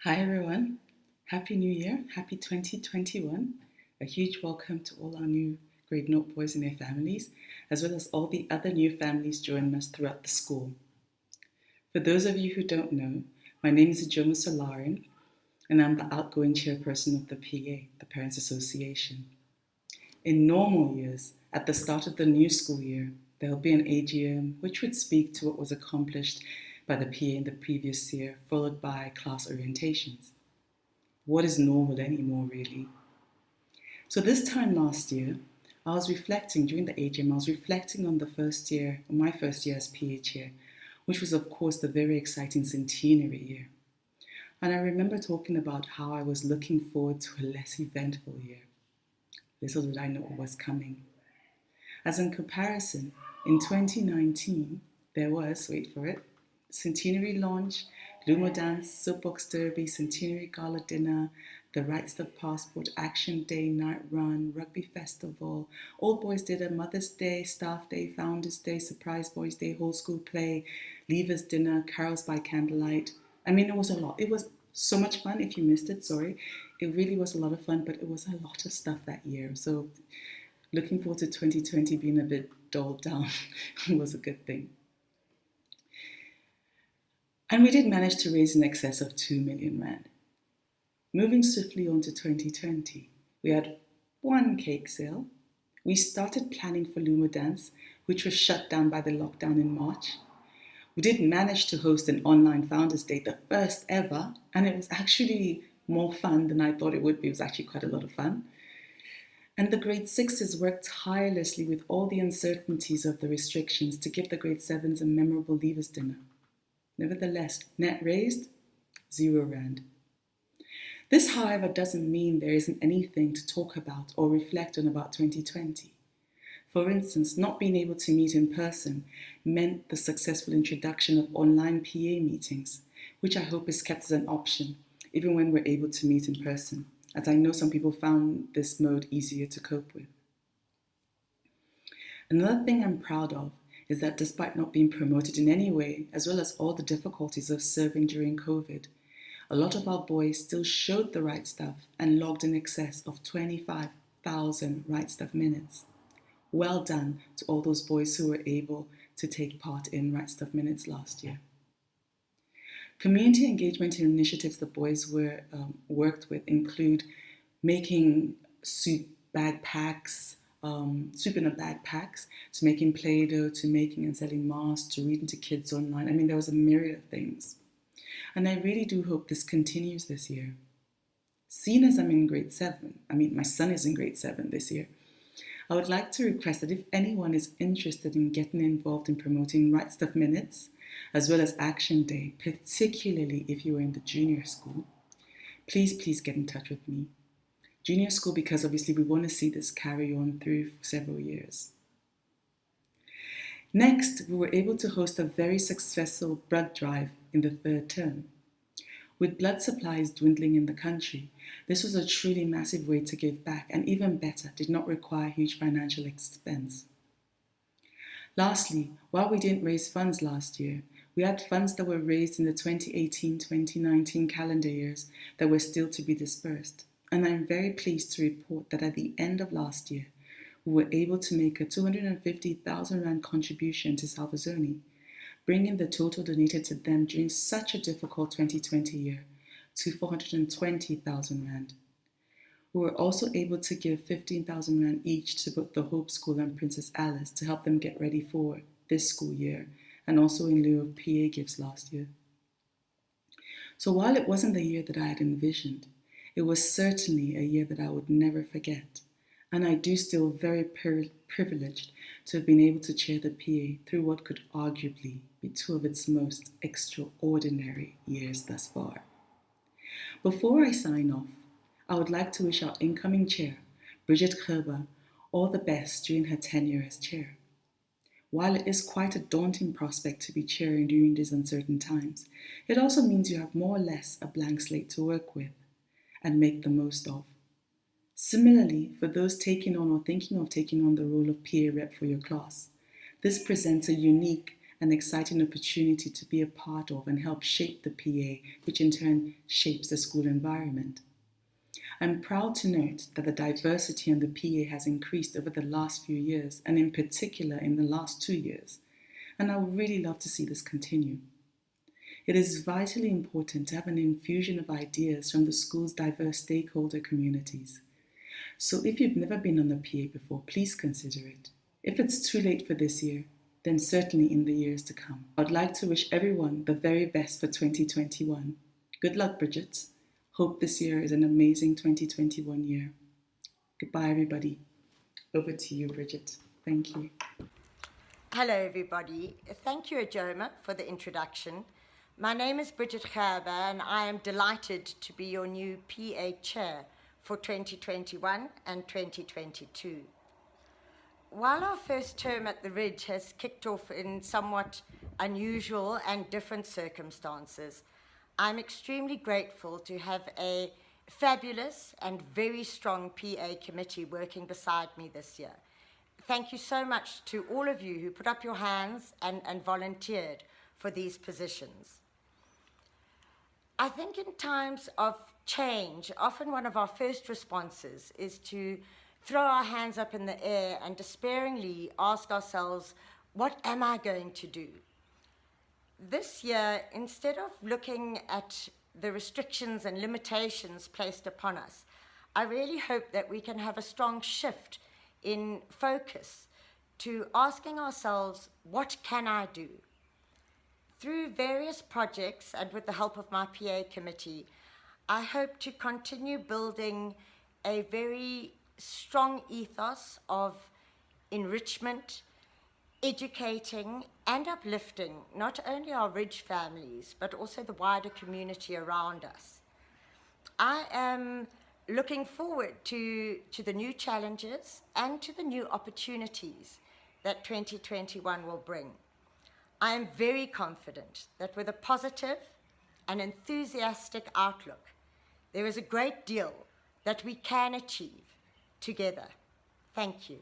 Hi everyone. Happy New Year. Happy 2021. A huge welcome to all our new grade note boys and their families, as well as all the other new families joining us throughout the school. For those of you who don't know, my name is Ijeoma Solarin, and I'm the outgoing chairperson of the PA, the Parents Association. In normal years, at the start of the new school year, there'll be an AGM which would speak to what was accomplished by the PA in the previous year, followed by class orientations. What is normal anymore, really? So this time last year, I was reflecting during the AGM, I was reflecting on my first year as PA chair, which was of course the very exciting centenary year. And I remember talking about how I was looking forward to a less eventful year. Little did I know what was coming. As in comparison, in 2019, there was, wait for it, centenary launch, Lumo Dance, Soapbox Derby, Centenary Gala Dinner, the Right Stuff Passport, Action Day, Night Run, Rugby Festival. All Boys did a Mother's Day, Staff Day, Founders Day, Surprise Boys Day, Whole School Play, Leavers Dinner, Carols by Candlelight. I mean, it was a lot. It was so much fun. If you missed it, sorry. It really was a lot of fun, but it was a lot of stuff that year. So looking forward to 2020 being a bit dulled down was a good thing. And we did manage to raise in excess of 2 million rand. Moving swiftly on to 2020, we had one cake sale. We started planning for Lumo Dance, which was shut down by the lockdown in March. We did manage to host an online Founders Day, the first ever, and it was actually more fun than I thought it would be. It was actually quite a lot of fun. And the grade sixes worked tirelessly with all the uncertainties of the restrictions to give the grade sevens a memorable leavers dinner. Nevertheless, net raised, 0 rand. This, however, doesn't mean there isn't anything to talk about or reflect on about 2020. For instance, not being able to meet in person meant the successful introduction of online PA meetings, which I hope is kept as an option, even when we're able to meet in person, as I know some people found this mode easier to cope with. Another thing I'm proud of is that despite not being promoted in any way, as well as all the difficulties of serving during COVID, a lot of our boys still showed the right stuff and logged in excess of 25,000 right stuff minutes. Well done to all those boys who were able to take part in right stuff minutes last year. Community engagement initiatives the boys worked with include making soup in a bag packs, to making Play-Doh, to making and selling masks, to reading to kids online. I mean, there was a myriad of things. And I really do hope this continues this year. Seeing as I'm in grade 7, my son is in grade 7 this year, I would like to request that if anyone is interested in getting involved in promoting Right Stuff Minutes, as well as Action Day, particularly if you are in the junior school, please get in touch with me. Junior school, because obviously we want to see this carry on through for several years. Next, we were able to host a very successful blood drive in the 3rd term. With blood supplies dwindling in the country, this was a truly massive way to give back, and even better, did not require huge financial expense. Lastly, while we didn't raise funds last year, we had funds that were raised in the 2018-2019 calendar years that were still to be dispersed. And I'm very pleased to report that at the end of last year, we were able to make a 250,000 rand contribution to Salvazoni, bringing the total donated to them during such a difficult 2020 year to 420,000 rand. We were also able to give 15,000 rand each to both the Hope School and Princess Alice to help them get ready for this school year, and also in lieu of PA gifts last year. So while it wasn't the year that I had envisioned, it was certainly a year that I would never forget, and I do still very privileged to have been able to chair the PA through what could arguably be 2 of its most extraordinary years thus far. Before I sign off, I would like to wish our incoming chair, Bridget Gerber, all the best during her tenure as chair. While it is quite a daunting prospect to be chairing during these uncertain times, it also means you have more or less a blank slate to work with and make the most of. Similarly, for those taking on or thinking of taking on the role of PA rep for your class, this presents a unique an exciting opportunity to be a part of and help shape the PA, which in turn shapes the school environment. I'm proud to note that the diversity in the PA has increased over the last few years, and in particular in the last 2 years, and I would really love to see this continue. It is vitally important to have an infusion of ideas from the school's diverse stakeholder communities. So if you've never been on the PA before, please consider it. If it's too late for this year, then certainly in the years to come. I'd like to wish everyone the very best for 2021. Good luck, Bridget. Hope this year is an amazing 2021 year. Goodbye, everybody. Over to you, Bridget. Thank you. Hello, everybody. Thank you, Ijeoma, for the introduction. My name is Bridget Gerber, and I am delighted to be your new PA Chair for 2021 and 2022. While our first term at the Ridge has kicked off in somewhat unusual and different circumstances, I'm extremely grateful to have a fabulous and very strong PA committee working beside me this year. Thank you so much to all of you who put up your hands and volunteered for these positions. I think in times of change, often one of our first responses is to throw our hands up in the air and despairingly ask ourselves, what am I going to do? This year, instead of looking at the restrictions and limitations placed upon us, I really hope that we can have a strong shift in focus to asking ourselves, what can I do? Through various projects and with the help of my PA committee, I hope to continue building a very strong ethos of enrichment, educating and uplifting not only our Ridge families, but also the wider community around us. I am looking forward to the new challenges and to the new opportunities that 2021 will bring. I am very confident that with a positive and enthusiastic outlook, there is a great deal that we can achieve together. Thank you.